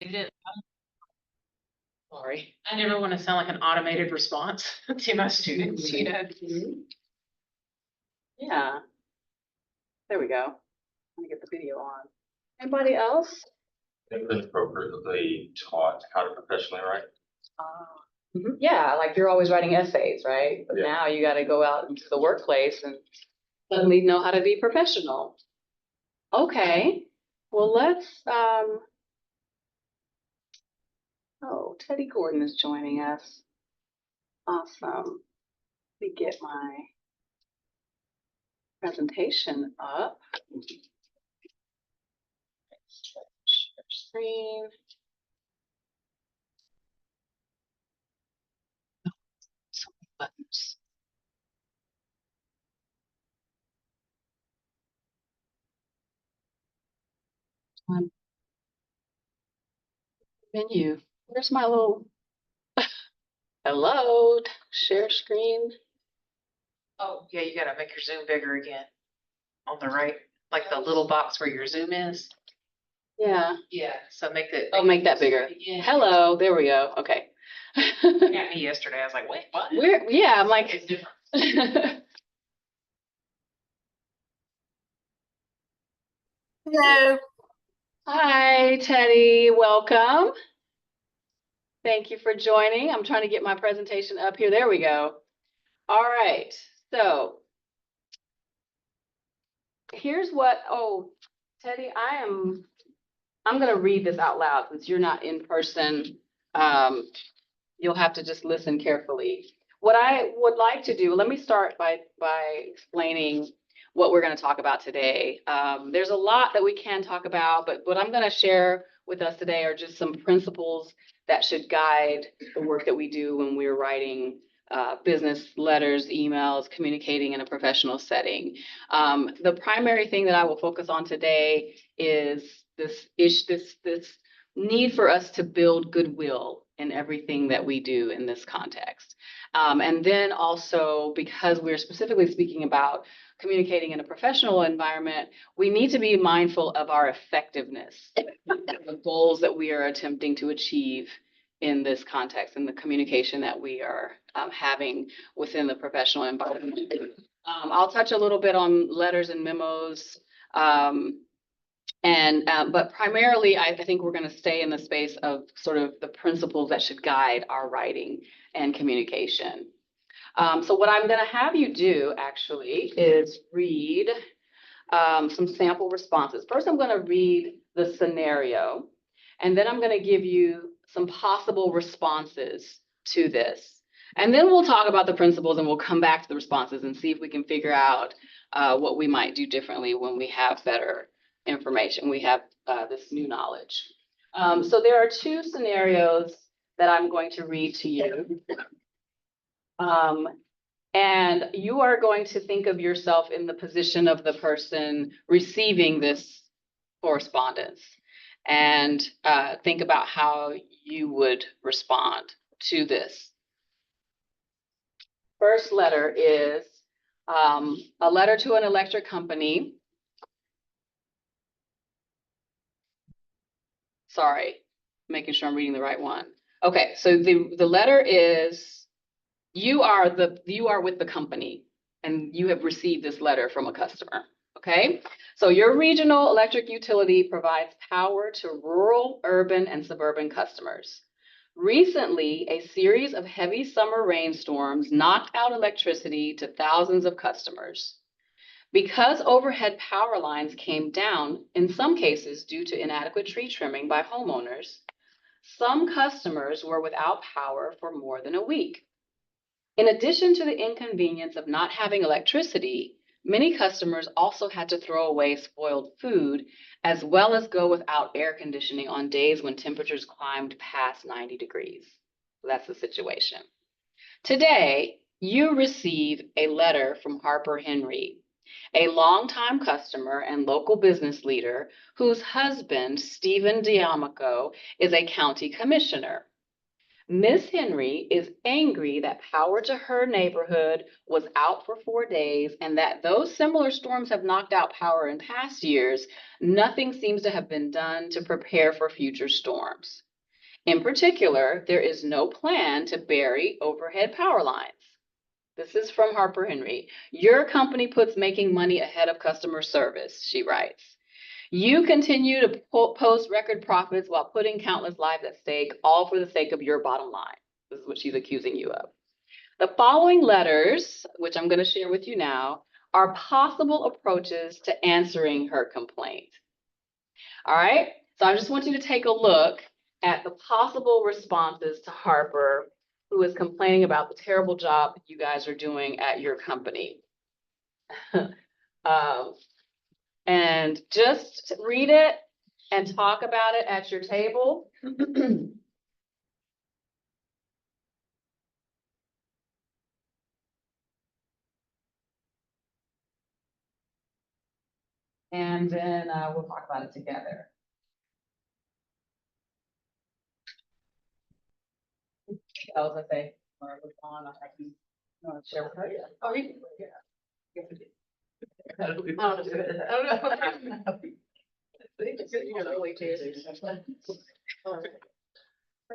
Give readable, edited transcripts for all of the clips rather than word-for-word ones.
Student, sorry, I never want to sound like an automated response to my students, you know? Yeah. There we go. Let me get the video on. Anybody else? They've been appropriately taught how to professionally write. Yeah, like you're always writing essays, right? But Yeah. now you got to go out into the workplace and suddenly know how to be professional. Okay, well, oh, Teddy Gordon is joining us. Awesome. Let me get my presentation up. Share screen. So many buttons. Menu. Where's my little hello? Share screen. Oh, yeah, you gotta make your Zoom bigger again. On the right, like the little box where your Zoom is. Yeah. Yeah, so make that. Oh, make that bigger. Yeah. Hello. There we go. Okay. Got me yesterday. I was like, wait, what? Where? Yeah, I'm like. It's different. Hello. Hi, Teddy. Welcome. Thank you for joining. I'm trying to get my presentation up here. There we go. All right. So here's what, oh, Teddy, I'm going to read this out loud since you're not in person. You'll have to just listen carefully. What I would like to do, let me start by explaining what we're going to talk about today. There's a lot that we can talk about, but what I'm going to share with us today are just some principles that should guide the work that we do when we're writing business letters, emails, communicating in a professional setting. The primary thing that I will focus on today is this need for us to build goodwill in everything that we do in this context. And then also, because we're specifically speaking about communicating in a professional environment, we need to be mindful of our effectiveness, the goals that we are attempting to achieve in this context and the communication that we are having within the professional environment. I'll touch a little bit on letters and memos. But primarily, I think we're going to stay in the space of sort of the principles that should guide our writing and communication. So what I'm going to have you do actually is read some sample responses. First, I'm going to read the scenario, and then I'm going to give you some possible responses to this. And then we'll talk about the principles and we'll come back to the responses and see if we can figure out what we might do differently when we have better information. We have this new knowledge. So there are two scenarios that I'm going to read to you. And you are going to think of yourself in the position of the person receiving this correspondence and think about how you would respond to this. First letter is a letter to an electric company. Sorry, making sure I'm reading the right one. Okay, so the letter is, you are with the company and you have received this letter from a customer. Okay, so your regional electric utility provides power to rural, urban, and suburban customers. Recently, a series of heavy summer rainstorms knocked out electricity to thousands of customers. Because overhead power lines came down, in some cases due to inadequate tree trimming by homeowners, some customers were without power for more than a week. In addition to the inconvenience of not having electricity, many customers also had to throw away spoiled food, as well as go without air conditioning on days when temperatures climbed past 90 degrees. So that's the situation. Today, you receive a letter from Harper Henry, a longtime customer and local business leader whose husband, Stephen D'Amico, is a county commissioner. Miss Henry is angry that power to her neighborhood was out for 4 days and that though similar storms have knocked out power in past years, nothing seems to have been done to prepare for future storms. In particular, there is no plan to bury overhead power lines. This is from Harper Henry. Your company puts making money ahead of customer service, she writes. You continue to post record profits while putting countless lives at stake, all for the sake of your bottom line. This is what she's accusing you of. The following letters, which I'm going to share with you now, are possible approaches to answering her complaint. All right, so I just want you to take a look at the possible responses to Harper, who is complaining about the terrible job you guys are doing at your company. And just read it and talk about it at your table. And then we'll talk about it together. I was gonna say, or it was on, I can, you want to share with her? Oh, you can. I don't know. What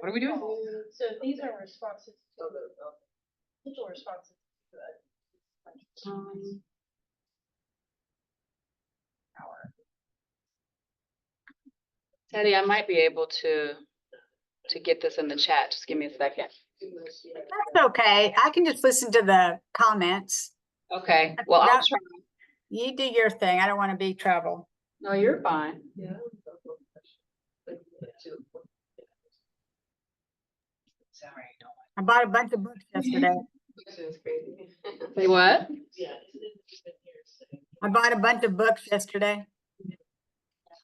are we doing? So these are responses to potential responses to Teddy, I might be able to get this in the chat. Just give me a second. That's okay. I can just listen to the comments. Okay, well, I'll That- try. You do your thing. I don't want to be trouble. No, you're fine. I bought a bunch of books yesterday. Say what? I bought a bunch of books yesterday.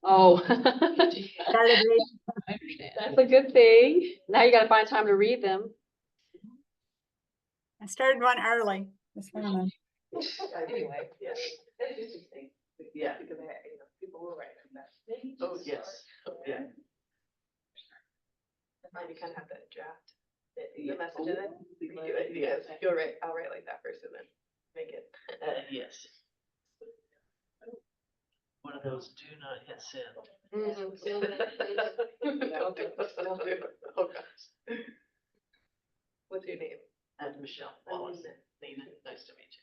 Oh. Started reading. That's a good thing. Now you gotta find time to read them. I started one early this morning. Anyway, yes, that's interesting. Yeah, because I, people will write from that. Oh, yes, yeah. Maybe kind of have that draft, the message in it. We can do it, yes, you'll write, I'll write like that first and then make it. Yes. One of those do not hit send. Don't do it, don't do it. Oh, gosh. What's your name? And Michelle Wallace, Nina, nice to meet you.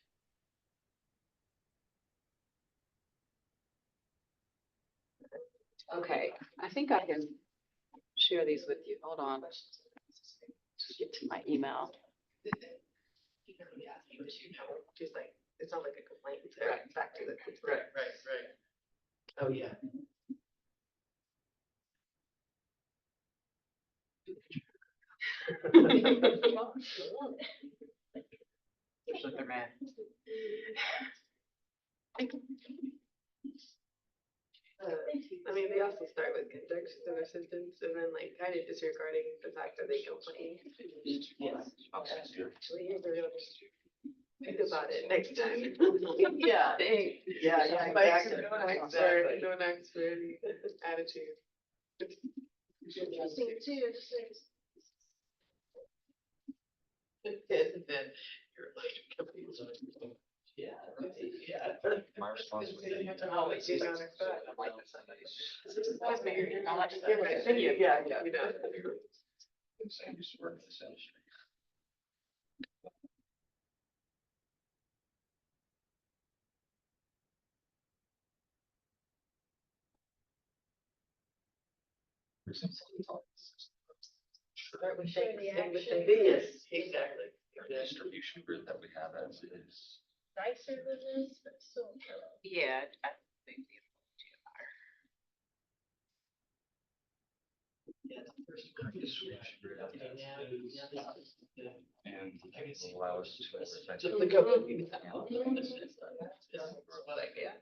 Okay, I think I can share these with you. Hold on. Just get to my email. Just like, it's not like a complaint, it's Right. back to the. Right. Oh, yeah. Just like their man. I mean, they also start with conjunctions of a sentence and then like kind of disregarding the fact that they complain. Yes. Actually, here's the real. Think about it next time. Yeah. Dang. Yeah, Like, exactly. don't ask for any attitude. Interesting too, just like. And then your electric company was on. Yeah. My responsibility. Always use on their foot. I'm like this. That's maybe, you're not like, you're right, yeah, you know. I used to work in this industry. Start with shake, end with shake. Yes, exactly. The distribution grid that we have as is. Nicer than this, but still. Yeah, I think the Yeah, the first one. Distribution grid as is. Yeah. And it will allow us to. Just the company.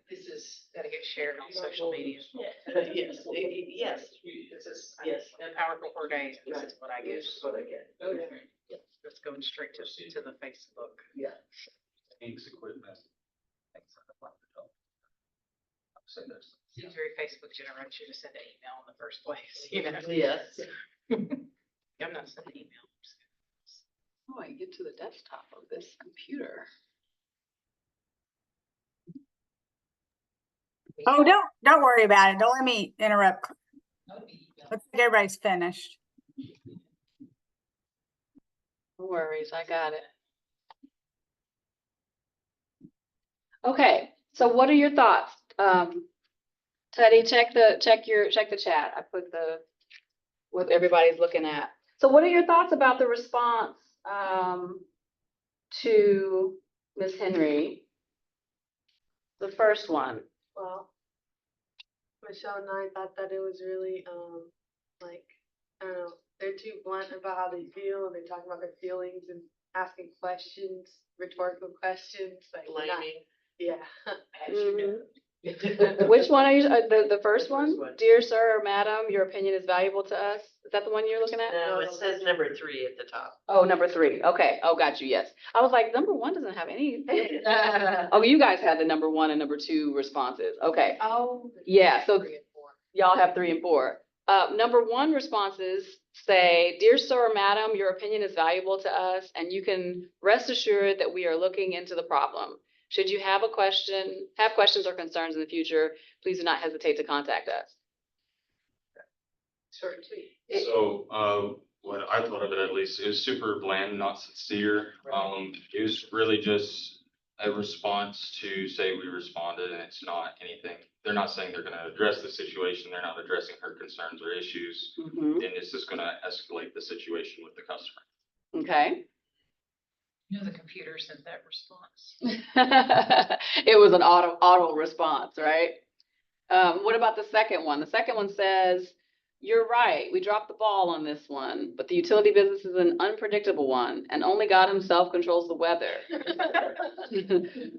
this is gotta get shared on social media. Yes, yes. This is, yes. The powerful 4 days, this is what I get. This is what I get. Okay. It's going straight to the Facebook. Inks equipment. Things like that. So there's. Seems very Facebook generates you to send an email in the first place, you know? Yes. I'm not sending email. Oh, I get to the desktop of this computer. Oh, don't worry about it. Don't let me interrupt. Looks like everybody's finished. No worries, I got it. Okay, so what are your thoughts? Teddy, check the chat. I put what everybody's looking at. So what are your thoughts about the response to Ms. Henry? The first one. Well, Michelle and I thought that it was really, like, I don't know, they're too blunt about how they feel, and they talk about their feelings and asking questions, rhetorical questions, like, not, Blaming. yeah. As you know. Which one are you, the first The one? first one. Dear sir or madam, your opinion is valuable to us. Is that the one you're looking at? No, it says number 3 at the top. Oh, number 3. Okay. Oh, got you. Yes. I was like, number 1 doesn't have any. Oh, you guys had the number 1 and number 2 responses. Okay. Oh. Yeah. So 3 and 4. y'all have 3 and 4. Number 1 responses say, dear sir or madam, your opinion is valuable to us, and you can rest assured that we are looking into the problem. Should you have questions or concerns in the future, please do not hesitate to contact us. Short and sweet. So, what I thought of it at least, it was super bland, not sincere. It was really just a response to say we responded, and it's not anything. They're not saying they're gonna address the situation, they're not addressing her concerns or issues, Mhm. and it's just gonna escalate the situation with the customer. Okay. You know, the computer sent that response. It was an auto response, right? What about the second one? The second one says, you're right, we dropped the ball on this one, but the utility business is an unpredictable one, and only God himself controls the weather.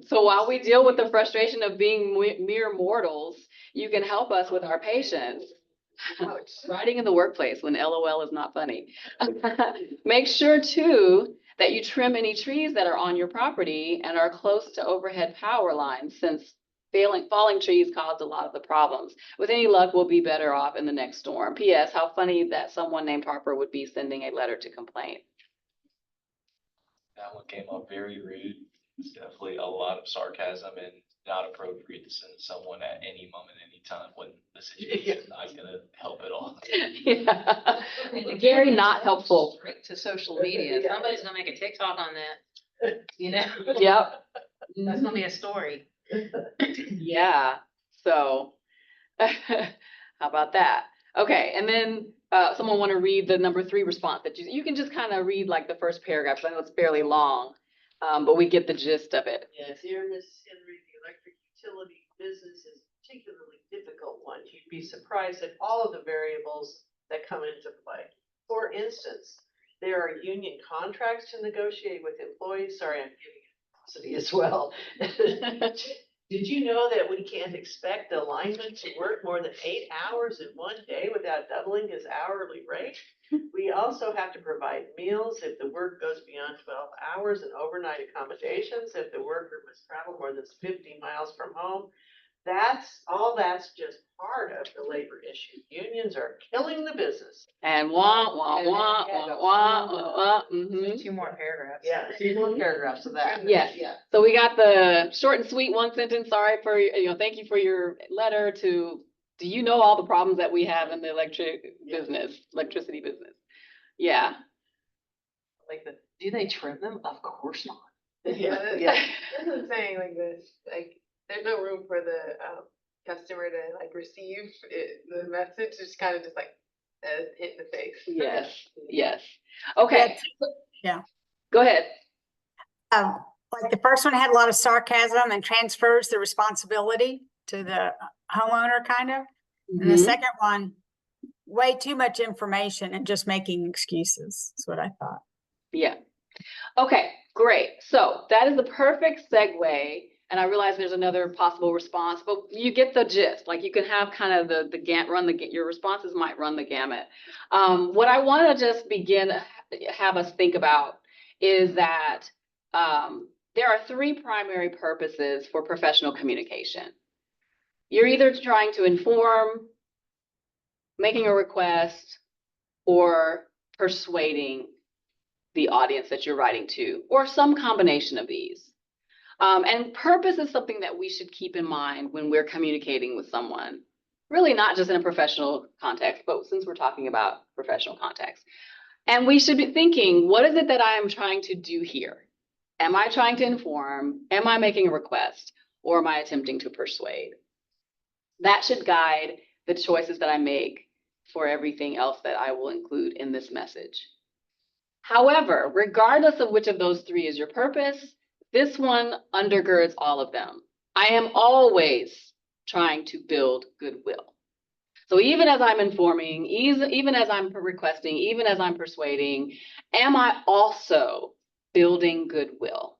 So while we deal with the frustration of being mere mortals, you can help us with our patience. Writing in the workplace when LOL is not funny. Make sure too that you trim any trees that are on your property and are close to overhead power lines, since falling trees caused a lot of the problems. With any luck, we'll be better off in the next storm. P.S. How funny that someone named Harper would be sending a letter to complain. That one came up very rude. It's definitely a lot of sarcasm and not appropriate to send someone at any moment, any time when the situation is not gonna help at all. Yeah. Very not helpful. Straight to social media. Somebody's gonna make a TikTok on that, you know? Yep. That's gonna be a story. Yeah, so how about that? Okay, and then someone want to read the number 3 response that you can just kind of read like the first paragraph, 'cause I know it's fairly long, but we get the gist of it. Yeah, dear Miss Henry, the electric utility business is a particularly difficult one. You'd be surprised at all of the variables that come into play. For instance, there are union contracts to negotiate with employees. Sorry, I'm giving it as well. Did you know that we can't expect the lineman to work more than 8 hours in one day without doubling his hourly rate? We also have to provide meals if the work goes beyond 12 hours and overnight accommodations if the worker must travel more than 50 miles from home. That's just part of the labor issue. Unions are killing the business. And wah, wah, wah, wah, wah, wah, wah, mhm. 2 more paragraphs. Yeah, 2 more paragraphs of that. Yes. Yeah. So we got the short and sweet 1 sentence, sorry for, thank you for your letter to, do you know all the problems that we have in the electricity business? Yeah. Like do they trim them? Of course not. Yeah, Yeah. that's what I'm saying, like this, like, there's no room for the, customer to like receive it, the message, it's kind of just like, hit in the face. Yes, yes. Okay. Yeah. Go ahead. Like the first one had a lot of sarcasm and transfers the responsibility to the homeowner kind of. And the Mhm. second one, way too much information and just making excuses. That's what I thought. Yeah. Okay, great. So that is the perfect segue. And I realize there's another possible response, but you get the gist. Like you can have kind of your responses might run the gamut. What I want to just have us think about is that there are 3 primary purposes for professional communication. You're either trying to inform, making a request, or persuading the audience that you're writing to, or some combination of these. And purpose is something that we should keep in mind when we're communicating with someone, really not just in a professional context, but since we're talking about professional context. And we should be thinking, what is it that I am trying to do here? Am I trying to inform? Am I making a request? Or am I attempting to persuade? That should guide the choices that I make for everything else that I will include in this message. However, regardless of which of those three is your purpose, this one undergirds all of them. I am always trying to build goodwill. So even as I'm informing, even as I'm requesting, even as I'm persuading, am I also building goodwill?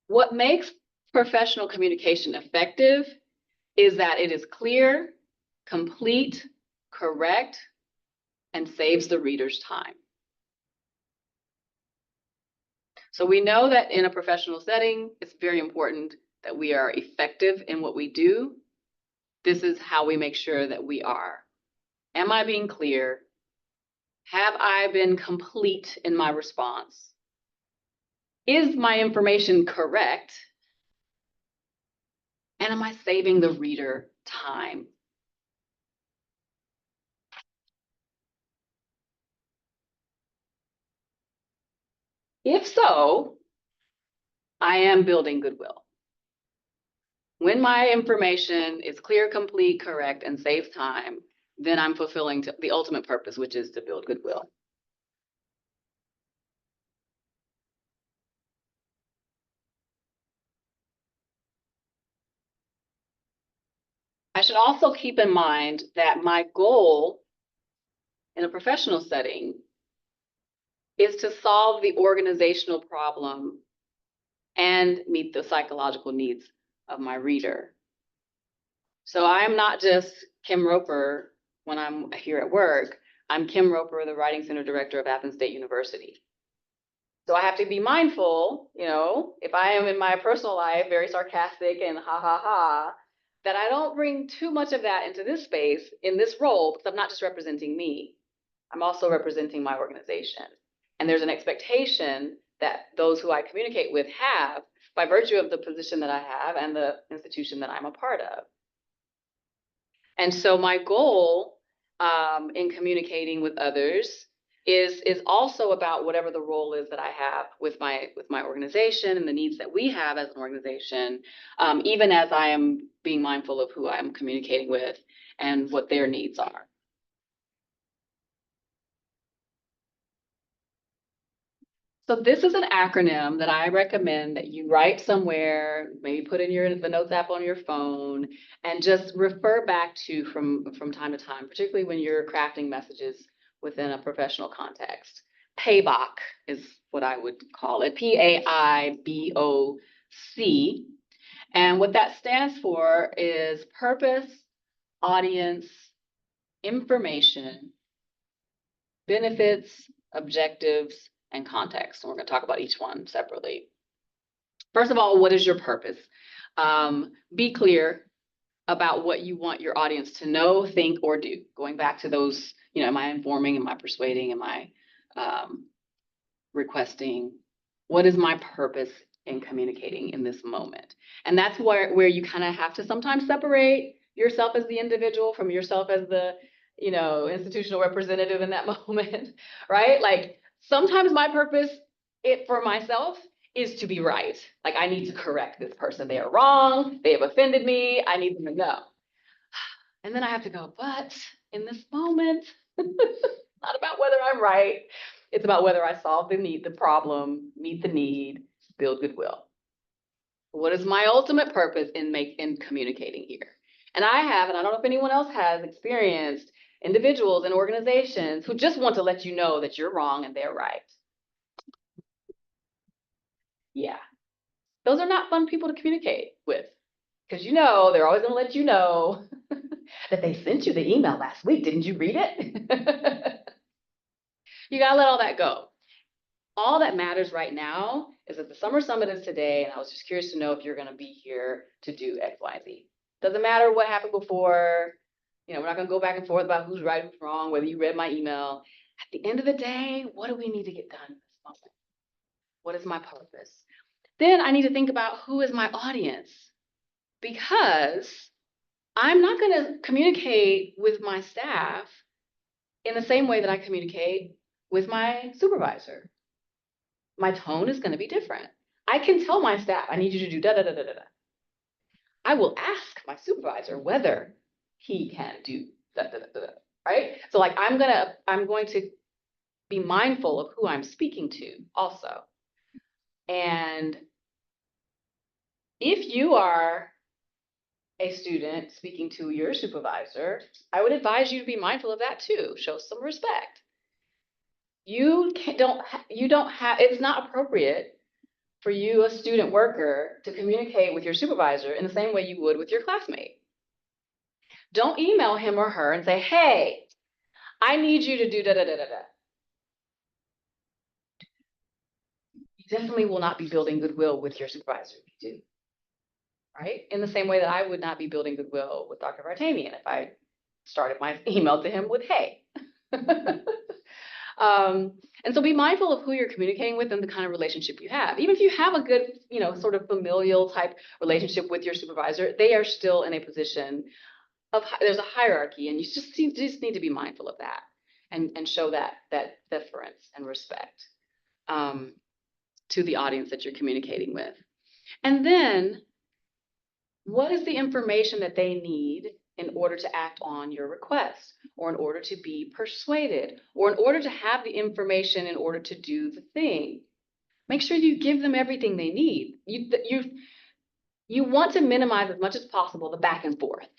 What makes professional communication effective is that it is clear, complete, correct, and saves the reader's time. So we know that in a professional setting, it's very important that we are effective in what we do. This is how we make sure that we are. Am I being clear? Have I been complete in my response? Is my information correct? And am I saving the reader time? If so, I am building goodwill. When my information is clear, complete, correct, and saves time, then I'm fulfilling the ultimate purpose, which is to build goodwill. I should also keep in mind that my goal in a professional setting is to solve the organizational problem and meet the psychological needs of my reader. So I'm not just Kim Roper when I'm here at work. I'm Kim Roper, the Writing Center Director of Athens State University. So I have to be mindful, if I am in my personal life very sarcastic and ha ha ha, that I don't bring too much of that into this space in this role, because I'm not just representing me. I'm also representing my organization. And there's an expectation that those who I communicate with have by virtue of the position that I have and the institution that I'm a part of. And so my goal in communicating with others is also about whatever the role is that I have with my organization and the needs that we have as an organization, even as I am being mindful of who I'm communicating with and what their needs are. So this is an acronym that I recommend that you write somewhere, maybe put in the notes app on your phone, and just refer back to from time to time, particularly when you're crafting messages within a professional context. PAIBOC is what I would call it, PAIBOC. And what that stands for is purpose, audience, information, benefits, objectives, and context. And we're going to talk about each one separately. First of all, what is your purpose? Be clear about what you want your audience to know, think, or do. Going back to those, am I informing, am I persuading, am I requesting? What is my purpose in communicating in this moment? And that's where you kind of have to sometimes separate yourself as the individual from yourself as the, institutional representative in that moment, right? Like, sometimes my purpose for myself is to be right. Like, I need to correct this person. They are wrong. They have offended me. I need them to know. And then I have to go, but in this moment, it's not about whether I'm right. It's about whether I solve the problem, meet the need, build goodwill. What is my ultimate purpose in communicating here? And I don't know if anyone else has experienced individuals and organizations who just want to let you know that you're wrong and they're right. Yeah, those are not fun people to communicate with, because they're always going to let you know that they sent you the email last week. Didn't you read it? You got to let all that go. All that matters right now is that the Summer Summit is today, and I was just curious to know if you're going to be here to do X, Y, Z. Doesn't matter what happened before. we're not gonna go back and forth about who's right, who's wrong, whether you read my email. At the end of the day, what do we need to get done in this moment? What is my purpose? Then I need to think about who is my audience, because I'm not gonna communicate with my staff in the same way that I communicate with my supervisor. My tone is gonna be different. I can tell my staff, I need you to do da da da da da da. I will ask my supervisor whether he can do da da da da da, right? So like I'm going to be mindful of who I'm speaking to also. And if you are a student speaking to your supervisor, I would advise you to be mindful of that too. Show some respect. It's not appropriate for you, a student worker, to communicate with your supervisor in the same way you would with your classmate. Don't email him or her and say, hey, I need you to do da da da da da. You definitely will not be building goodwill with your supervisor if you do. Right? In the same way that I would not be building goodwill with Dr. Vartanian if I started my email to him with hey. And so be mindful of who you're communicating with and the kind of relationship you have. Even if you have a good, sort of familial type relationship with your supervisor, they are still in a position of, there's a hierarchy, and you just need to be mindful of that and show that deference and respect to the audience that you're communicating with. And then, what is the information that they need in order to act on your request, or in order to be persuaded, or in order to have the information in order to do the thing? Make sure you give them everything they need. You want to minimize as much as possible the back and forth.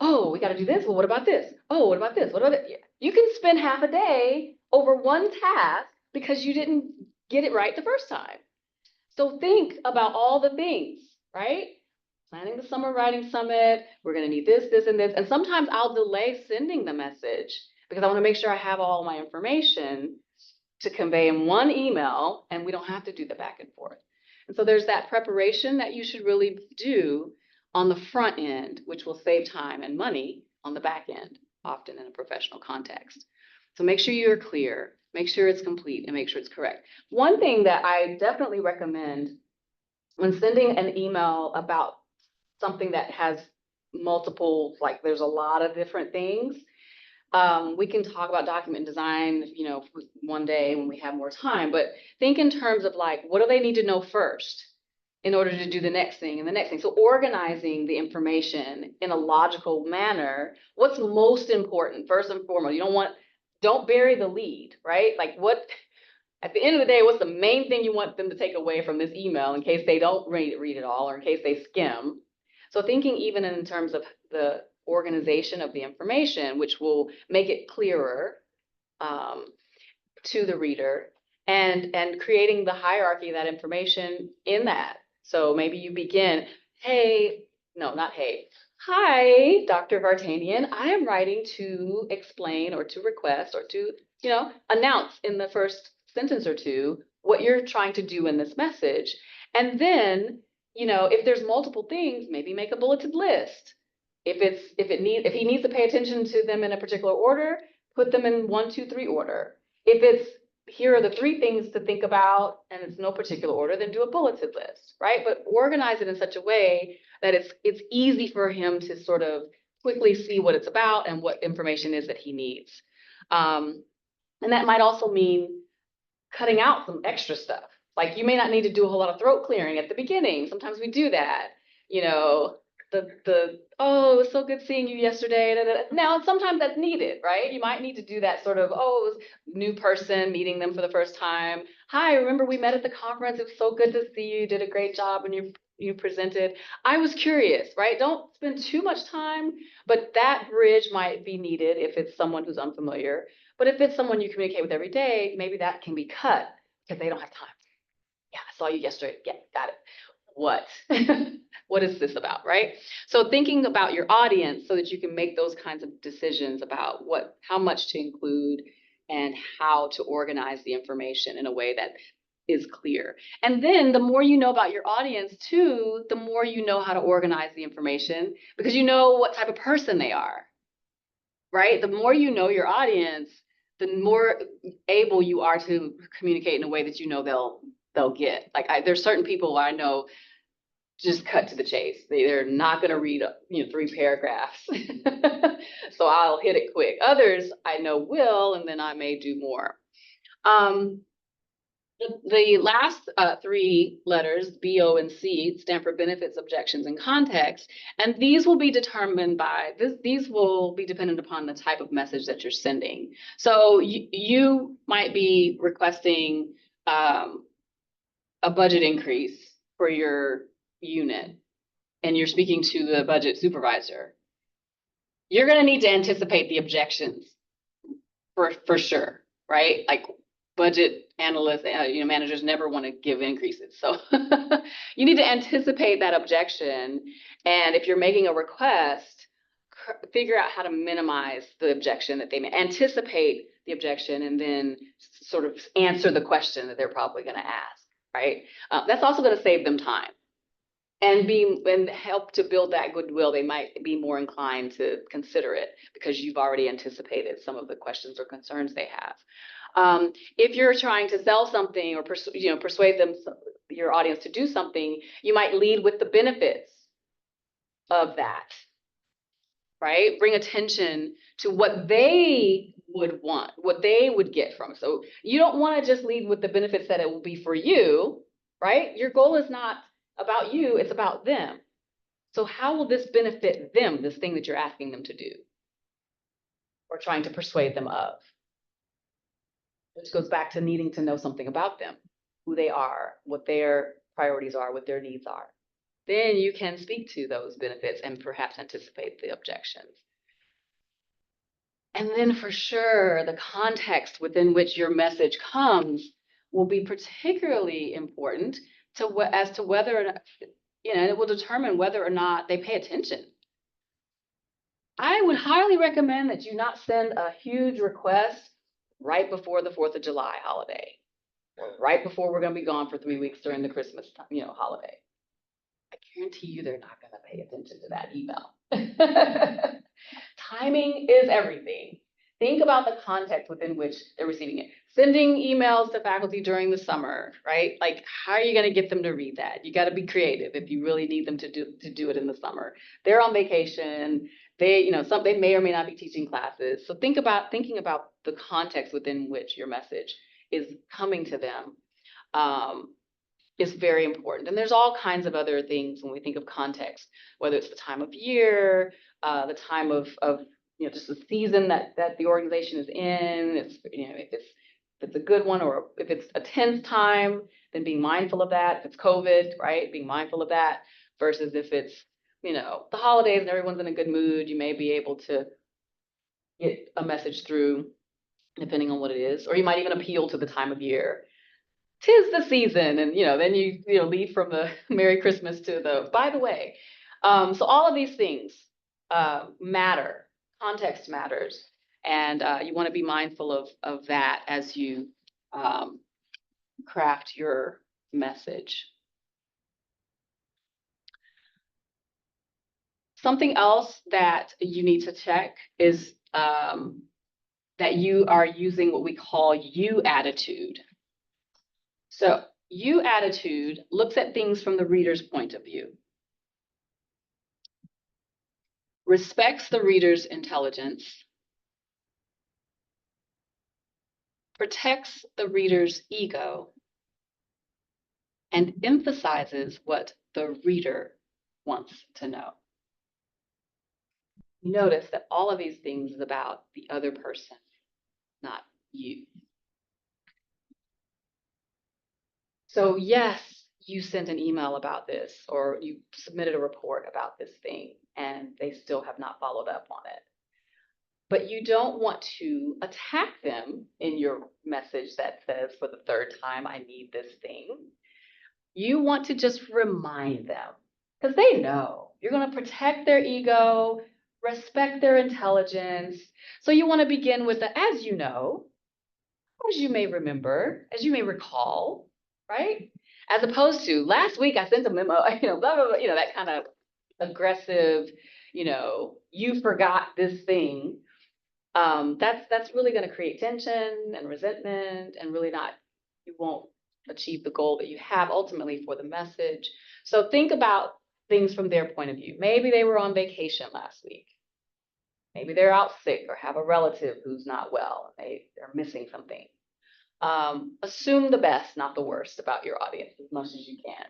Oh, we got to do this. Well, what about this? Oh, what about this? What about it? You can spend half a day over one task because you didn't get it right the first time. So think about all the things, right? Planning the summer writing summit, we're going to need this, this, and this. And sometimes I'll delay sending the message because I want to make sure I have all my information to convey in one email, and we don't have to do the back and forth. And so there's that preparation that you should really do on the front end, which will save time and money on the back end, often in a professional context. So make sure you're clear, make sure it's complete, and make sure it's correct. One thing that I definitely recommend when sending an email about something that has multiple, like there's a lot of different things. We can talk about document design, one day when we have more time, but think in terms of like, what do they need to know first in order to do the next thing and the next thing? So organizing the information in a logical manner, what's most important first and foremost. Don't bury the lead, right? Like at the end of the day, what's the main thing you want them to take away from this email in case they don't read it all, or in case they skim? So thinking even in terms of the organization of the information, which will make it clearer to the reader, and creating the hierarchy of that information in that. So maybe you begin, hi, Dr. Vartanian, I am writing to explain or to request or to, announce in the first sentence or two what you're trying to do in this message. And then, if there's multiple things, maybe make a bulleted list. If he needs to pay attention to them in a particular order, put them in 1, 2, 3 order. If it's, here are the 3 things to think about, and it's no particular order, then do a bulleted list, right? But organize it in such a way that it's easy for him to sort of quickly see what it's about and what information is that he needs. And that might also mean cutting out some extra stuff. Like you may not need to do a whole lot of throat clearing at the beginning. Sometimes we do that, oh, it was so good seeing you yesterday. Da, da, da. Now, sometimes that's needed, right? You might need to do that sort of, new person, meeting them for the first time. Hi, remember we met at the conference. It was so good to see you. You did a great job when you presented. I was curious, right? Don't spend too much time, but that bridge might be needed if it's someone who's unfamiliar. But if it's someone you communicate with every day, maybe that can be cut because they don't have time. Yeah, I saw you yesterday. Yeah, got it. What? What is this about, right? So thinking about your audience so that you can make those kinds of decisions about how much to include and how to organize the information in a way that is clear. And then the more you know about your audience too, the more you know how to organize the information because you know what type of person they are. right? The more you know your audience, the more able you are to communicate in a way that you know they'll get. Like there's certain people I know just cut to the chase. They're not going to read, 3 paragraphs. So I'll hit it quick. Others I know will, and then I may do more. The last 3 letters, B, O, and C, stand for benefits, objections, and context. And these will be determined by these will be dependent upon the type of message that you're sending. So you might be requesting a budget increase for your unit, and you're speaking to the budget supervisor. You're going to need to anticipate the objections for sure, right? Like budget analysts, managers never want to give increases. So you need to anticipate that objection. And if you're making a request, figure out how to minimize the objection that they may anticipate the objection, and then sort of answer the question that they're probably going to ask, right? That's also going to save them time and help to build that goodwill. They might be more inclined to consider it because you've already anticipated some of the questions or concerns they have. If you're trying to sell something or persuade them, your audience, to do something, you might lead with the benefits of that, right? Bring attention to what they would want, what they would get from it. So you don't want to just lead with the benefits that it will be for you, right? Your goal is not about you, it's about them. So how will this benefit them, this thing that you're asking them to do or trying to persuade them of? Which goes back to needing to know something about them, who they are, what their priorities are, what their needs are. Then you can speak to those benefits and perhaps anticipate the objections. And then for sure, the context within which your message comes will be particularly important as to whether or not, it will determine whether or not they pay attention. I would highly recommend that you not send a huge request right before the 4th of July holiday, or right before we're going to be gone for 3 weeks during the Christmas, holiday. I guarantee you they're not going to pay attention to that email. Timing is everything. Think about the context within which they're receiving it. Sending emails to faculty during the summer, right? Like, how are you going to get them to read that? You got to be creative if you really need them to do it in the summer. They're on vacation. They may or may not be teaching classes. So thinking about the context within which your message is coming to them is very important. And there's all kinds of other things when we think of context, whether it's the time of year, the time of just the season that the organization is in. It's, if it's a good one, or if it's a tense time, then being mindful of that. If it's COVID, right, being mindful of that, versus if it's the holidays and everyone's in a good mood, you may be able to get a message through depending on what it is, or you might even appeal to the time of year. 'Tis the season, and then you lead from the Merry Christmas to the by the way. So all of these things matter. Context matters, and you want to be mindful of that as you craft your message. Something else that you need to check is that you are using what we call you attitude. So you attitude looks at things from the reader's point of view, respects the reader's intelligence, protects the reader's ego, and emphasizes what the reader wants to know. Notice that all of these things is about the other person, not you. So yes, you sent an email about this, or you submitted a report about this thing, and they still have not followed up on it. But you don't want to attack them in your message that says, for the 3rd time, I need this thing. You want to just remind them, because they know. You're going to protect their ego, respect their intelligence. So you want to begin with the, as you know, as you may remember, as you may recall, right? As opposed to, last week I sent a memo, blah, blah, blah, that kind of aggressive, you forgot this thing. That's really gonna create tension and resentment and really not, you won't achieve the goal that you have ultimately for the message. So think about things from their point of view. Maybe they were on vacation last week. Maybe they're out sick or have a relative who's not well. They're missing something. Assume the best, not the worst about your audience as much as you can.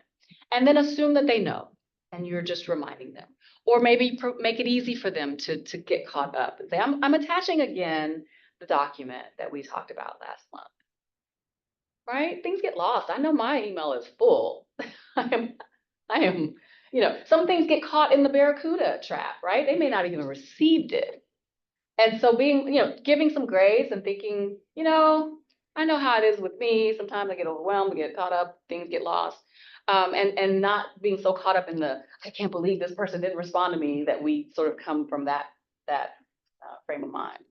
And then assume that they know and you're just reminding them. Or maybe make it easy for them to get caught up and say, I'm attaching again the document that we talked about last month. Right? Things get lost. I know my email is full. I am, some things get caught in the Barracuda trap, right? They may not even received it. And so giving some grace and thinking, I know how it is with me. Sometimes I get overwhelmed, get caught up, things get lost. And not being so caught up in I can't believe this person didn't respond to me, that we sort of come from that frame of mind.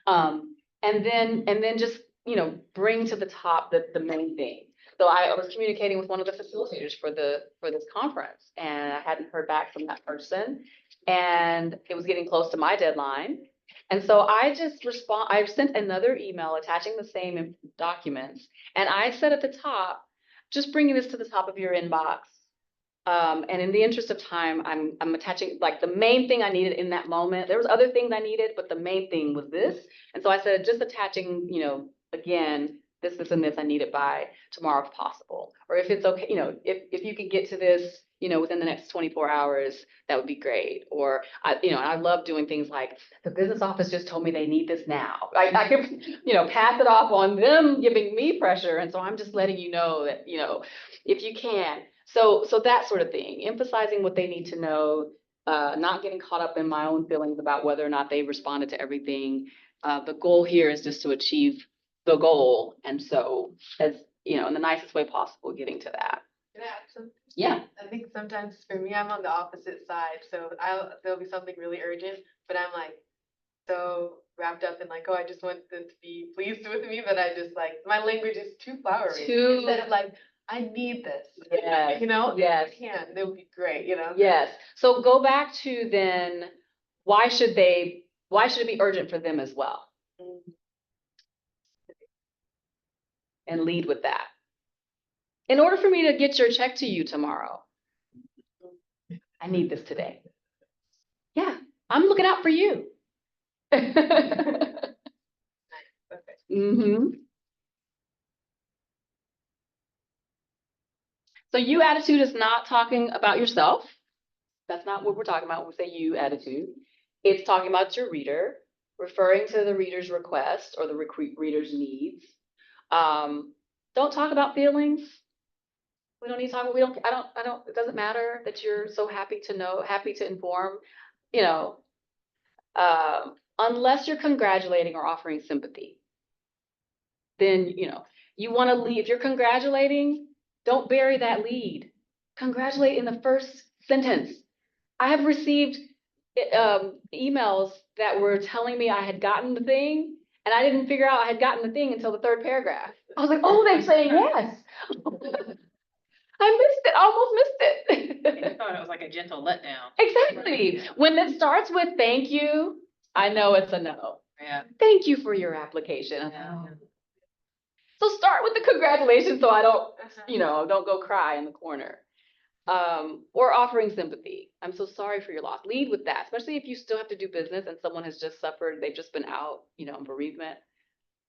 And then just, bring to the top the main thing. So I was communicating with one of the facilitators for this conference, and I hadn't heard back from that person, and it was getting close to my deadline. And so I sent another email attaching the same documents, and I said at the top, just bringing this to the top of your inbox. And in the interest of time, I'm attaching like the main thing I needed in that moment. There was other things I needed, but the main thing was this. And so I said, just attaching, again, this, and this, I need it by tomorrow if possible. Or if it's okay, if you can get to this, within the next 24 hours, that would be great. Or I love doing things like the business office just told me they need this now. I could, pass it off on them giving me pressure. And so I'm just letting you know that, if you can. So that sort of thing, emphasizing what they need to know, not getting caught up in my own feelings about whether or not they responded to everything. The goal here is just to achieve the goal. And so as, in the nicest way possible, getting to that. Yeah. I think sometimes for me, I'm on the opposite side. So there'll be something really urgent, but I'm like so wrapped up in like, oh, I just want them to be pleased with me that I just like, my language is too flowery. Instead of like, I need this. Yes. Yes. If you can, that would be great, Yes. So go back to then, why should it be urgent for them as well? And lead with that. In order for me to get your check to you tomorrow, I need this today. Yeah, I'm looking out for you. Mm-hmm. So you attitude is not talking about yourself. That's not what we're talking about when we say you attitude. It's talking about your reader, referring to the reader's request or the reader's needs. Don't talk about feelings. We don't need to talk about, it doesn't matter that you're so happy to inform, unless you're congratulating or offering sympathy. Then, you want to lead. If you're congratulating, don't bury that lead. Congratulate in the first sentence. I have received emails that were telling me I had gotten the thing, and I didn't figure out I had gotten the thing until the third paragraph. I was like, oh, they're saying yes. I missed it, almost missed it. I thought it was like a gentle letdown. Exactly. When it starts with thank you, I know it's a no. Yeah. Thank you for your application. So start with the congratulations so I don't, don't go cry in the corner. Or offering sympathy. I'm so sorry for your loss. Lead with that, especially if you still have to do business and someone has just suffered, they've just been out, in bereavement.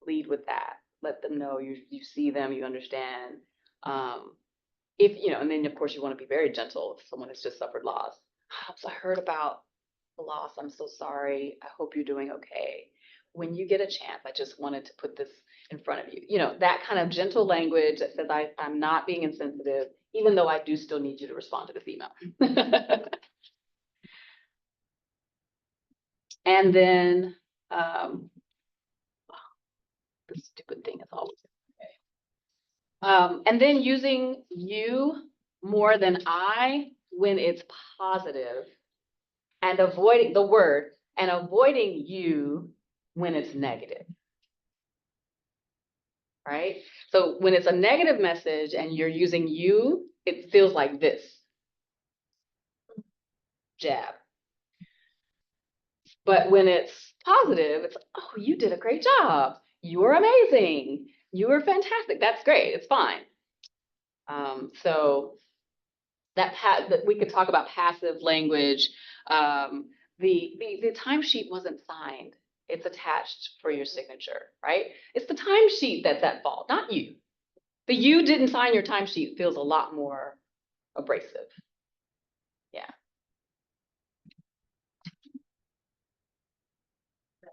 Lead with that. Let them know you see them, you understand. And then of course you want to be very gentle if someone has just suffered loss. So I heard about the loss. I'm so sorry. I hope you're doing okay. When you get a chance, I just wanted to put this in front of you. That kind of gentle language that says I'm not being insensitive, even though I do still need you to respond to this email. And then the stupid thing is always okay. And then using you more than I when it's positive, and avoiding you when it's negative. Right? So when it's a negative message and you're using you, it feels like this. Jab. But when it's positive, it's, oh, you did a great job. You were amazing. You were fantastic. That's great. It's fine. So that we could talk about passive language. The timesheet wasn't signed. It's attached for your signature, right? It's the timesheet that's at fault, not you. The you didn't sign your timesheet feels a lot more abrasive. Yeah.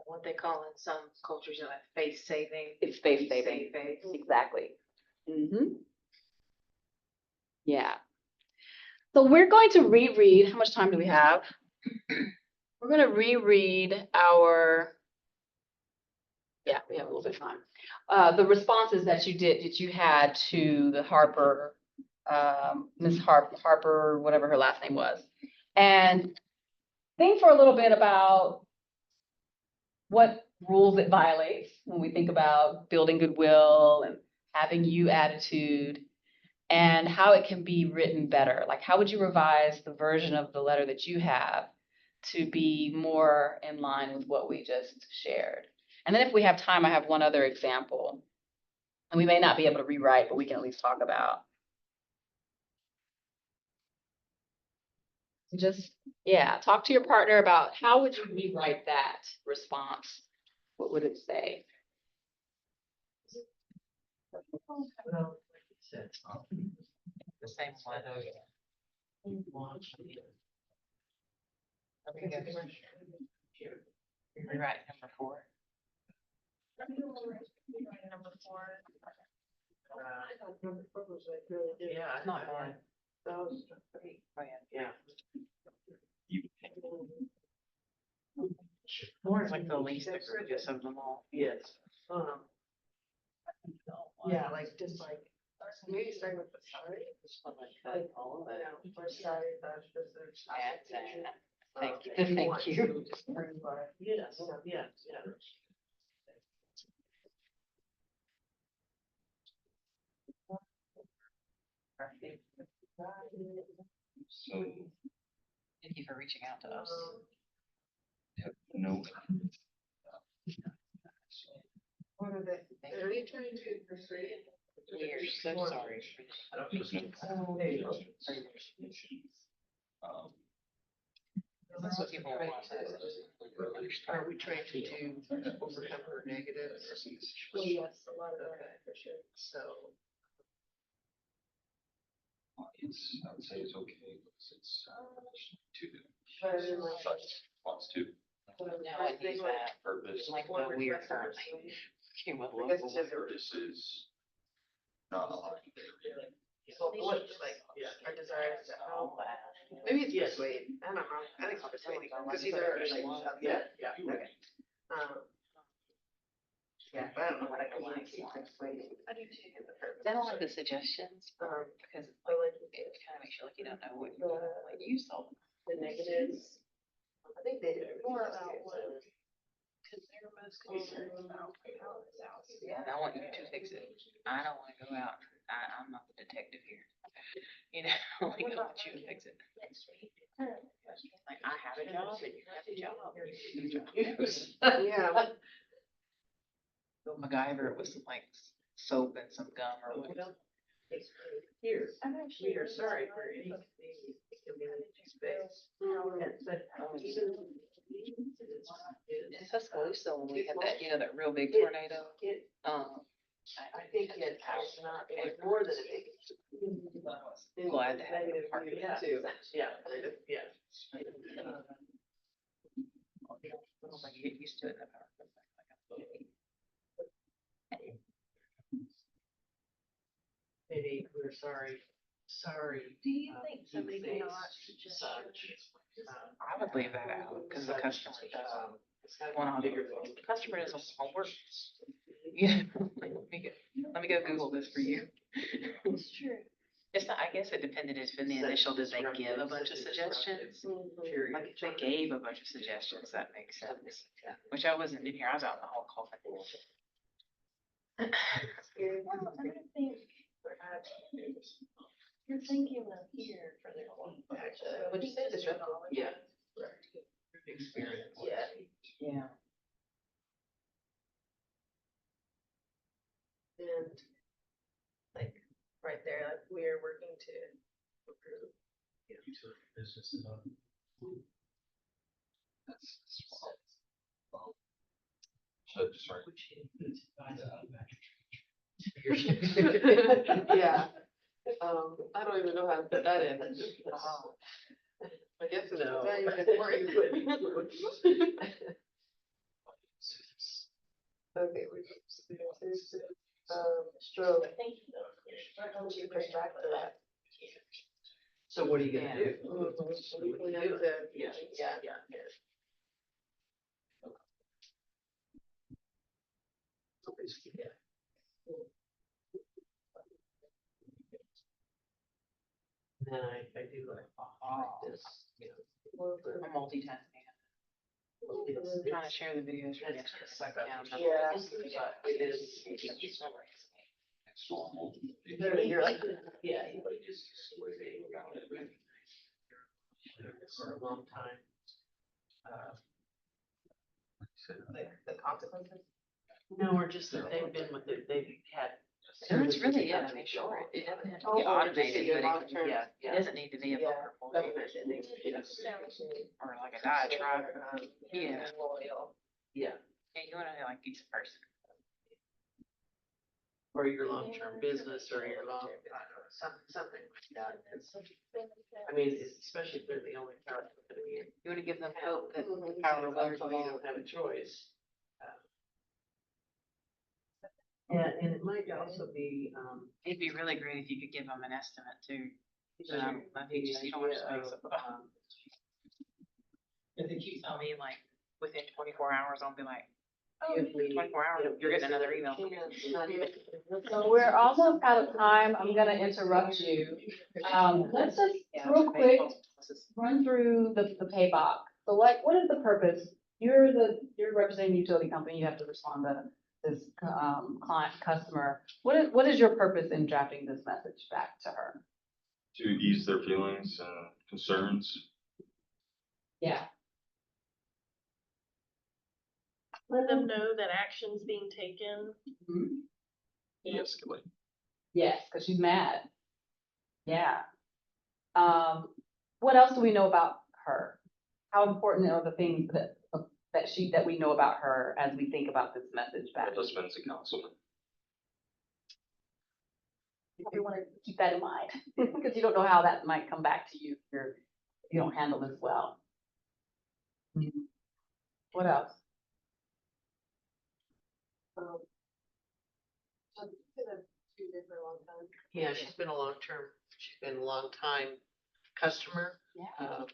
What they call in some cultures, you know, like face saving. It's space saving. Save face. Exactly. Yeah. So we're going to reread, how much time do we have? We're going to reread our, yeah, we have a little bit of time. The responses that you had to the Harper, Miss Harper, whatever her last name was. And think for a little bit about what rules it violates when we think about building goodwill and having you attitude, and how it can be written better. Like, how would you revise the version of the letter that you have to be more in line with what we just shared? And then if we have time, I have one other example. And we may not be able to rewrite, but we can at least talk about. Just, yeah, talk to your partner about how would you rewrite that response? What would it say? Well, like you said, The same one. Rewrite number 4. Yeah, It's not hard. that was great. Oh, yeah. Yeah. Four is like the least egregious of them all. Yes. Yeah, like, just like, maybe starting with the sorry. Like, All of you it. know, we're sorry that this is. And thank you. We Thank want you. to just prove our- Yes, yes, yeah. So, Thank you for reaching out to us. no. What are they? Are you trying to persuade? We are so sorry for There's no. There you go. That's what people want. Are we trying to overcome her negatives? Well, yes, a lot of that, for sure. So. It's, I would say it's okay, because it's, to the, But I didn't like. wants to, No, I think that purpose. like what we are currently. Okay, well, I guess it's just. Purpose is not a lot. So what, like, our desire is to help. Maybe it's persuade. I don't know. I think it's persuading, because he's already like, yeah, yeah. Okay. Yeah, but I don't know what I can like keep persuading. I do too. Then I'll have the suggestions, because I like it kind of makes you like you don't know what the, you saw. the negatives. I think they did more about what. Because they're most concerned about how it's out. Yeah, and I want you to fix it. I don't want to go out. I'm not the detective here. You know, like I want you to fix it. Like I have a job and you have a job. Yeah. Go MacGyver with some like soap and some gum or whatever. Here, we are sorry for any community space. In Tuscaloosa, when we had that, you know, that real big tornado, I think it has not, it was more than a big. glad to have Negative a part of view, it too. Yeah, yeah. Like you get used to it. Maybe we're sorry. Do you think somebody face cannot just? such, I would leave that out because the customer doesn't want to, the customer doesn't want to work. Yeah, like, let me go Google this for you. It's true. It's not, I guess it depended if in the initial, did they give a bunch of suggestions? Like if they gave a bunch of suggestions, that makes sense. Which I wasn't in here, I was out in the hall coughing. Well, I don't think you're thinking of here for their feedback. Would you say this? Yeah. Experience. Yeah. Sorry. Yeah, I don't even know how to put that in. I guess no. Okay, stroke. Once you bring back to that. So what are you gonna do? We have to, yeah. Then I do like this, you know. I'm multitasking. I'm trying to share the videos from yesterday. Yeah. It is. You're like, Yeah. You just for a long time. the consequences. No, or just that they've been with it, they've had. And that's really it. I mean, sure, it doesn't have to be automated, but it doesn't need to be a book report. Or like a diatribe. Yeah. Yeah, Yeah, you wanna like each person. or your long-term business or your something like that. I mean, especially if they're the only power company. You wanna give them hope that Mhm. power will You don't have a choice. And it might also be, It'd be really great if you could give them an estimate too. I think the you don't want to idea make of, something up. If they keep telling me like within 24 hours, I'll be like, oh, Give me- 24 hours, you're getting another email. So we're almost out of time. I'm gonna interrupt you. Let's just real quick run through the pay box. So like, what is the purpose? You're representing a utility company. You have to respond to this, client, customer. What is your purpose in drafting this message back to her? To ease their feelings and concerns. Yeah. Let them know that action's being taken. De-escalate. Yes, because she's mad. Yeah. What else do we know about her? How important are the things that we know about her as we think about this message back? Husband's a councilman. We want to keep that in mind, because you don't know how that might come back to you if you don't handle this well. What else? Yeah, she's been a long time customer. Yeah.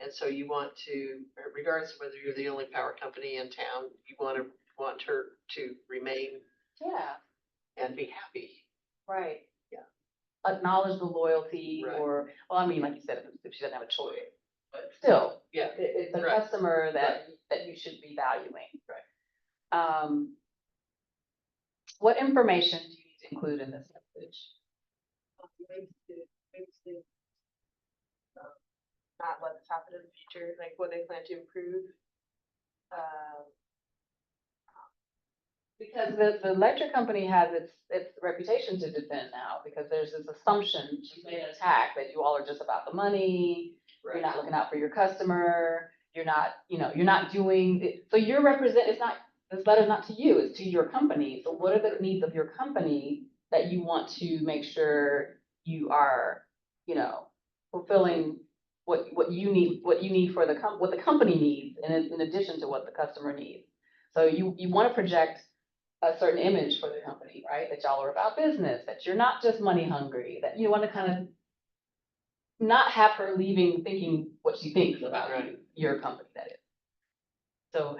And so you want to, regardless of whether you're the only power company in town, you want her to remain Yeah, and be happy. right. Yeah. Acknowledge the loyalty Right. or, well, I mean, like you said, if she doesn't have a choice, but still, Yeah. it's a Right. customer that you should be valuing. Right. What information do you need to include in this message? Not let this happen in the future, like what they plan to improve. Because the electric company has its reputation to defend now, because there's this assumption, she's made an attack, that you all are just about the money, you're not looking out for your customer, you're not doing, so your it's not, this letter's not to you, it's to your company. So what are the needs of your company that you want to make sure you are, fulfilling what you need for what the company needs, and in addition to what the customer needs. So you want to project a certain image for the company, right? That y'all are about business, that you're not just money hungry, that you want to kind of not have her leaving thinking what she thinks about your company, that is. So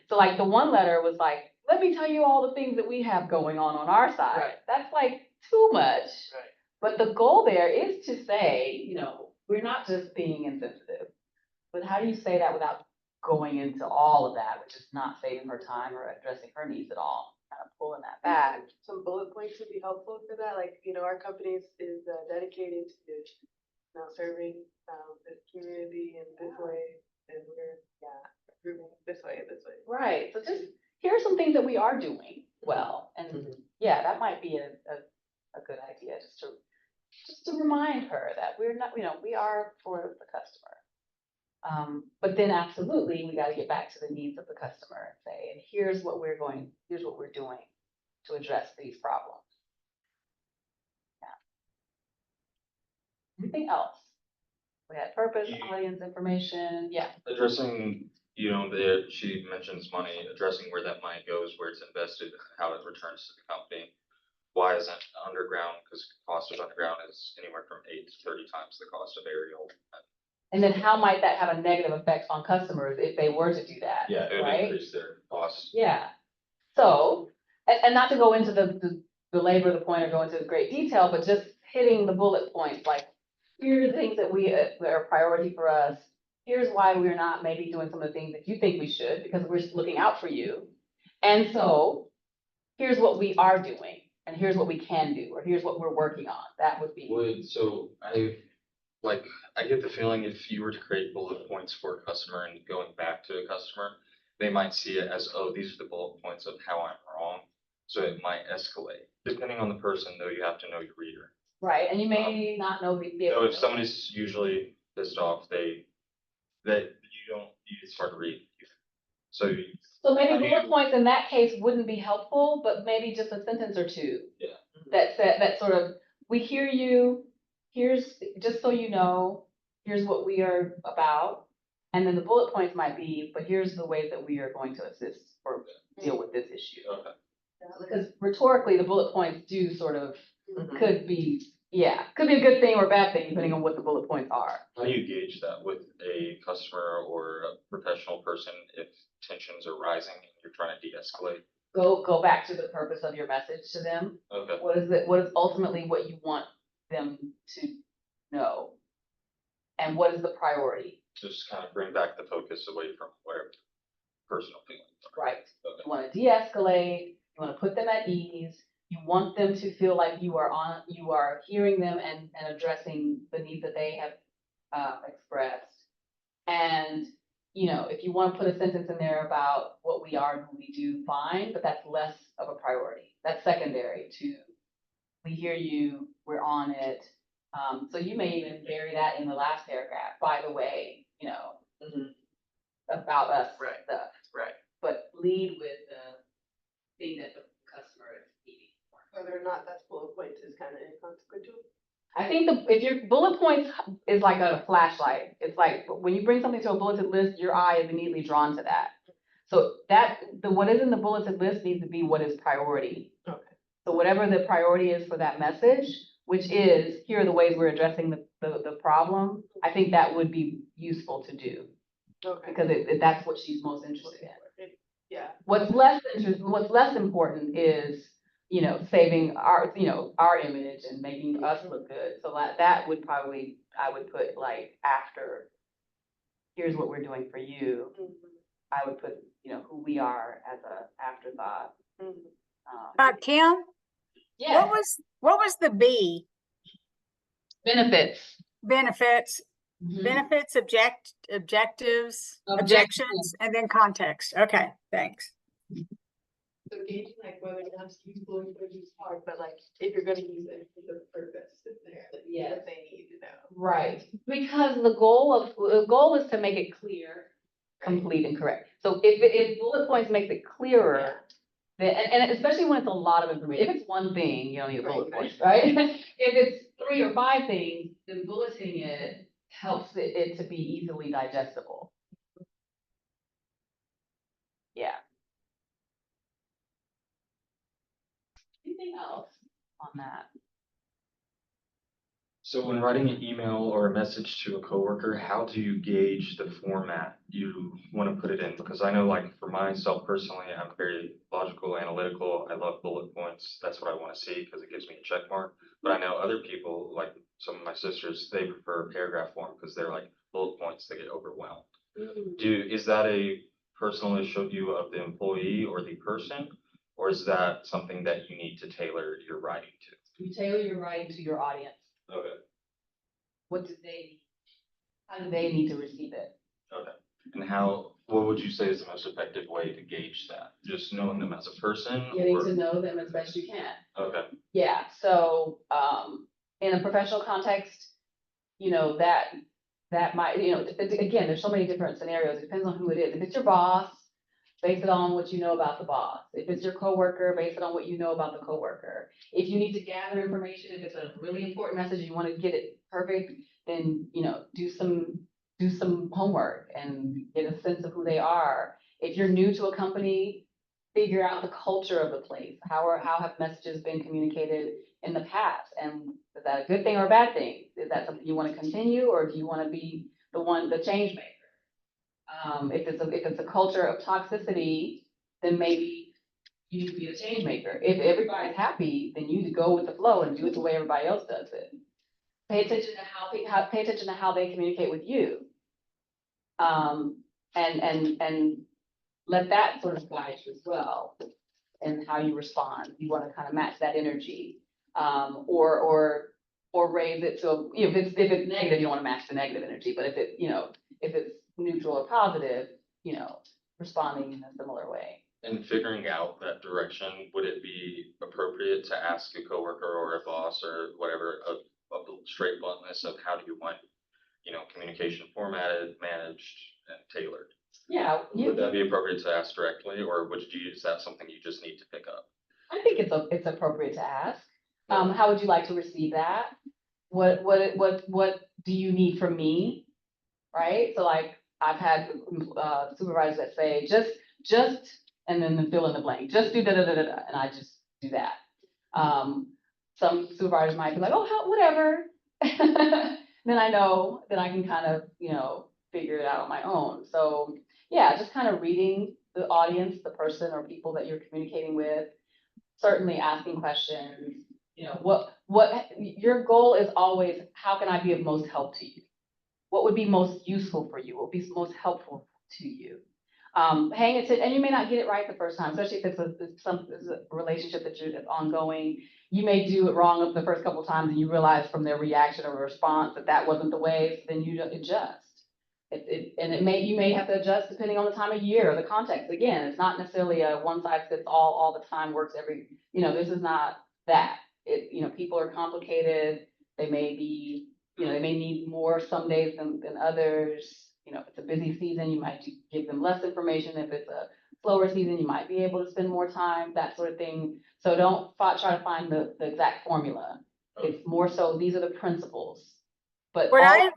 so like the one letter was like, let me tell you all the things that we have going on our side. Right. That's like too much. Right. But the goal there is to say, we're not just being insensitive, but how do you say that without going into all of that, which is not saving her time or addressing her needs at all? Kind of pulling that back. Some bullet points would be helpful for that, like, our company is dedicated to, serving, this community in this way, and we're, improving this way and this way. Right, so just, here are some things that we are doing well, and yeah, that might be a good idea, just to remind her that we're not, we are for the But then absolutely, we gotta get back to the needs of the customer and say, and here's what we're doing to address these problems. Yeah. Anything else? We had purpose, audience information, yeah. Addressing, she mentions money, addressing where that money goes, where it's invested, how it returns to the company. Why isn't underground, because cost of underground is anywhere from 8 to 30 times the cost of aerial. And then how might that have a negative effect on customers if they were to do that? Yeah, it would right? increase their costs. Yeah. So, and not to go into the belabor the point or go into great detail, but just hitting the bullet points, like, here are the things that that are a priority for us. Here's why we're not maybe doing some of the things that you think we should, because we're looking out for you. And so, here's what we are doing, and here's what we can do, or here's what we're working on. That would be. I get the feeling if you were to create bullet points for a customer and going back to a customer, they might see it as, oh, these are the bullet points of how I'm wrong. So it might escalate. Depending on the person, though, you have to know your reader. Right, and you may not know the. So if somebody's usually pissed off, it's hard to read. So Maybe bullet points in that case wouldn't be helpful, but maybe just a sentence or two. Yeah. That sort of, we hear you, here's, just so you know, here's what we are about. And then the bullet points might be, but here's the ways that we are going to assist or deal with this issue. Okay. Because rhetorically, the bullet points do sort of, could be a good thing or a bad thing, depending on what the bullet points are. How do you gauge that with a customer or a professional person if tensions are rising and you're trying to de-escalate? Go back to the purpose of your message to them. Okay. What is ultimately what you want them to know? And what is the priority? Just kind of bring back the focus away from where personal feelings are. Right. Okay. You want to de-escalate, you want to put them at ease, you want them to feel like you are hearing them and addressing the needs that they have expressed. And, if you want to put a sentence in there about what we are and who we do, fine, but that's less of a priority. That's secondary to, we hear you, we're on it. So you may even bury that in the last paragraph, by the way, about us Right. stuff. Right. But lead with the thing that the customer is needing. Whether or not that's bullet points is kind of inconsequential. I think if your bullet points is like a flashlight, it's like when you bring something to a bulleted list, your eye is immediately drawn to that. So what is in the bulleted list needs to be what is priority. Okay. So whatever the priority is for that message, which is, here are the ways we're addressing the problem, I think that would be useful to do. Okay. Because that's what she's most interested in. Yeah. What's less important is, saving our image and making us look good. So that would probably, I would put like after, here's what we're doing for you. I would put, who we are as a afterthought. Kim, Yeah, what was the B? benefits. Benefits, Mhm. benefits, objectives, Objections. objections, and then context. Okay, thanks. So gauging like whether or not it's useful or use hard, but like if you're gonna use it for the purpose, it's there, that Yes. they need to know. Right, because the goal is to make it clear, complete, and correct. So if bullet points makes it clearer, then, and especially when it's a lot of information, if it's one thing, you don't need a bullet Right, point, right? If it's 3 or 5 things, then bulleting it helps it to be easily digestible. Yeah. Anything else on that? So when writing an email or a message to a coworker, how do you gauge the format you want to put it in? Because I know, like, for myself personally, I'm very logical, analytical. I love bullet points. That's what I want to see because it gives me a check mark. But I know other people, like some of my sisters, they prefer paragraph form because they're like bullet points, they get overwhelmed. Is that a personal issue of the employee or the person? Or is that something that you need to tailor your writing to? You tailor your writing to your audience. Okay. What do they need? How do they need to receive it? Okay. And what would you say is the most effective way to gauge that? Just knowing them as a person? Getting or- to know them as best you can. Okay. Yeah, so, in a professional context, that that might, again, there's so many different scenarios. It depends on who it is. If it's your boss, base it on what you know about the boss. If it's your coworker, base it on what you know about the coworker. If you need to gather information, if it's a really important message, you want to get it perfect, then, do some homework and get a sense of who they are. If you're new to a company, figure out the culture of the place. How have messages been communicated in the past? And is that a good thing or a bad thing? Is that something you want to continue, or do you want to be the change maker? If it's a culture of toxicity, then maybe you need to be a change maker. If everybody's happy, then you need to go with the flow and do it the way everybody else does it. Pay attention to how they communicate with you. And let that sort of guide you as well, and how you respond. You want to kind of match that energy, or raise it to, if it's negative, you want to match the negative energy. But if it's neutral or positive, responding in a similar way. And figuring out that direction, would it be appropriate to ask a coworker or a boss or whatever of straight bluntness of how do you want, communication formatted, managed, and tailored? Yeah, Would that be appropriate to ask directly, or is that something you just need to pick up? I think it's appropriate to ask. How would you like to receive that? What do you need from me? Right? So like, I've had supervisors that say, just, and then fill in the blank, just do da da da da, da, and I just do that. Some supervisors might be like, oh, whatever. Then I know that I can kind of, figure it out on my own. So yeah, just kind of reading the audience, the person or people that you're communicating with, certainly asking questions. What your goal is always, how can I be of most help to you? What would be most useful for you? What would be most helpful to you? Paying attention, and you may not get it right the first time, especially if it's a relationship that's ongoing. You may do it wrong the first couple of times, and you realize from their reaction or response that wasn't the way. So then you adjust. You may have to adjust depending on the time of year or the context. Again, it's not necessarily a one size fits all the time works every. This is not that. People are complicated. They may be. They may need more some days than others. If it's a busy season, you might give them less information. If it's a slower season, you might be able to spend more time, that sort of thing. So don't try to find the exact formula. It's more so, these are the principles. But Go ahead.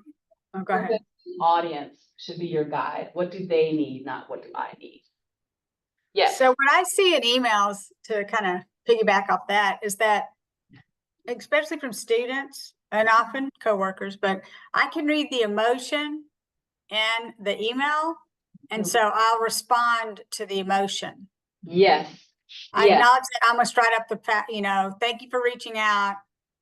the audience should be your guide. What do they need, not what do I need? Yes. So what I see in emails, to kind of piggyback off that, is that, especially from students and often coworkers, but I can read the emotion and the email. And so I'll respond to the emotion. Yes. I acknowledge that I must write up thank you for reaching out.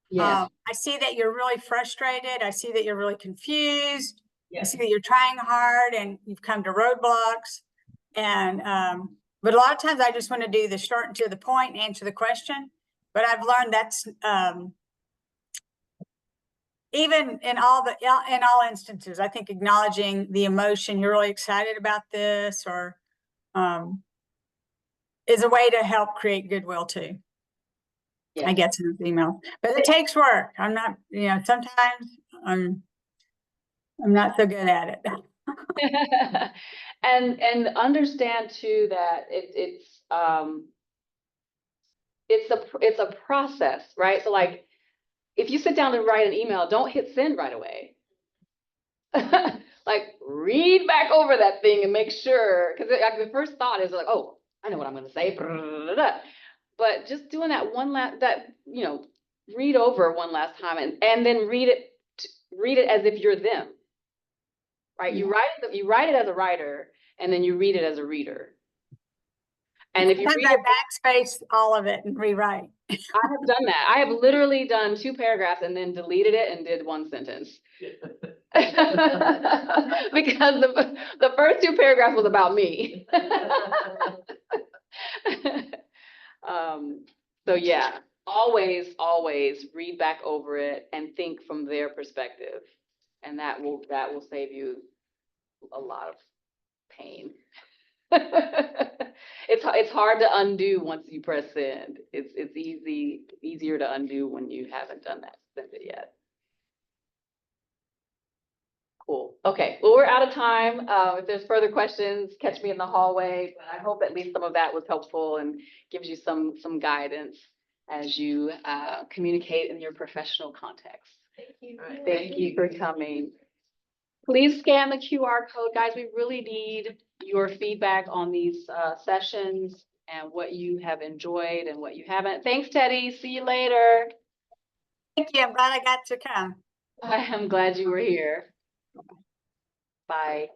Yes. I see that you're really frustrated. I see that you're really confused. Yes. I see that you're trying hard and you've come to roadblocks. And, but a lot of times I just want to do the short and to the point and answer the question. But I've learned that's, even in all instances, I think acknowledging the emotion, you're really excited about this, or is a way to help create goodwill too. Yes. I get to the email, but it takes work. I'm not, sometimes I'm not so good at it. And understand too that it's a process, right? So like, if you sit down to write an email, don't hit send right away. Like, read back over that thing and make sure, because the first thought is like, oh, I know what I'm going to say. But just doing that read over one last time and then read it as if you're them, right? Yeah. You write it as a writer, and then you read it as a reader. And if you read I backspace all of it and rewrite. I have done that. I have literally done 2 paragraphs and then deleted it and did 1 sentence. Because the first 2 paragraphs was about me. So yeah, always read back over it and think from their perspective. And that will save you a lot of pain. It's hard to undo once you press send. It's easier to undo when you haven't done that, send it yet. Cool. Okay, well, we're out of time. If there's further questions, catch me in the hallway, but I hope at least some of that was helpful and gives you some guidance as you communicate in your professional context. Thank you for coming. Please scan the QR code, guys. We really need your feedback on these sessions and what you have enjoyed and what you haven't. Thanks, Teddy. See you later. Thank you. I'm glad I got to come. I am glad you were here. Bye.